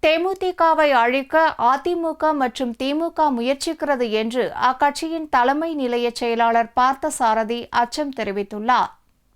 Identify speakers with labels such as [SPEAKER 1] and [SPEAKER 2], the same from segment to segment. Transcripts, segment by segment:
[SPEAKER 1] தேமுதிகவை அழிக்க அதிமுக மற்றும் திமுக முயற்சிக்கிறது என்று அக்கட்சியின் தலைமை நிலைய செயலாளர் பார்த்தசாரதி அச்சம் தெரிவித்துள்ளார்.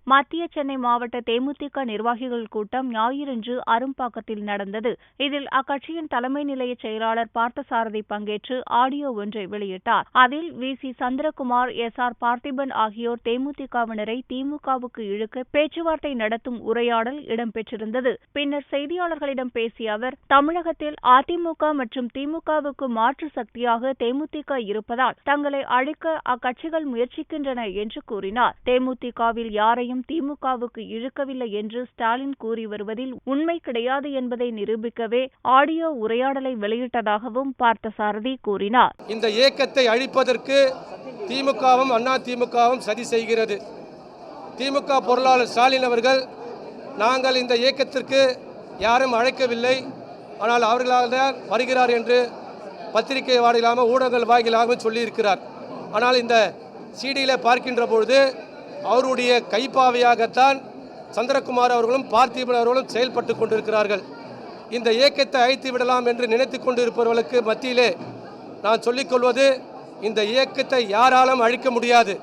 [SPEAKER 2] மத்திய சென்னை மாவட்ட தேமுதிக நிர்வாகிகள் கூட்டம் ஞாயிறன்று அரும்பாக்கத்தில் நடந்தது. இதில் அக்கட்சியின் தலைமை நிலைய செயலாளர் பார்த்தசாரதி பங்கேற்று ஆடியோ ஒன்றை வெளியிட்டார். அதில் வி.சி. சந்திரகுமார், எஸ்.ஆர். பார்த்திபன் ஆகியோர் தேமுதிகவினரை திமுகவுக்கு இழுக்க பேச்சுவார்த்தை நடத்தும் உரையாடல் இடம்பெற்றிருந்தது. பின்னர் செய்தியாளர்களிடம் பேசிய அவர், தமிழகத்தில் அதிமுக மற்றும் திமுகவுக்கு மாற்று சக்தியாக தேமுதிக இருப்பதால் தங்களை அழிக்க அக்கட்சிகள் முயற்சிக்கின்றன என்று கூறினார். தேமுதிகவில் யாரையும் திமுகவுக்கு இழுக்கவில்லை என்று ஸ்டாலின் கூறி வருவதில் உண்மை கிடையாது என்பதை நிரூபிக்கவே ஆடியோ உரையாடலை வெளியிட்டதாகவும் பார்த்தசாரதி கூறினார்.
[SPEAKER 3] இந்த இயக்கத்தை அழிப்பதற்கு திமுகவும் அதிமுகவும் சதி செய்கிறது. திமுக பொருளாளர் ஸ்டாலின் அவர்கள், நாங்கள் இந்த இயக்கத்திற்கு யாரும் அழைக்கவில்லை, ஆனால் அவர்களால் தான் வருகிறார் என்று பத்திரிகை வாயிலாகவும் ஊடகங்கள் வாயிலாகவும் சொல்லியிருக்கிறார். ஆனால் இந்த சிடியில் பார்க்கின்ற பொழுது அவருடைய கைப்பாவையாகத்தான் சந்திரகுமார் அவர்களும் பார்த்திபன் அவர்களும் செயல்பட்டு கொண்டிருக்கிறார்கள். இந்த இயக்கத்தை அழித்து விடலாம் என்று நினைத்து கொண்டிருப்பவர்களுக்கு மத்தியிலே நான் சொல்லிக்கொள்வது, இந்த இயக்கத்தை யாராலும் அழிக்க முடியாது.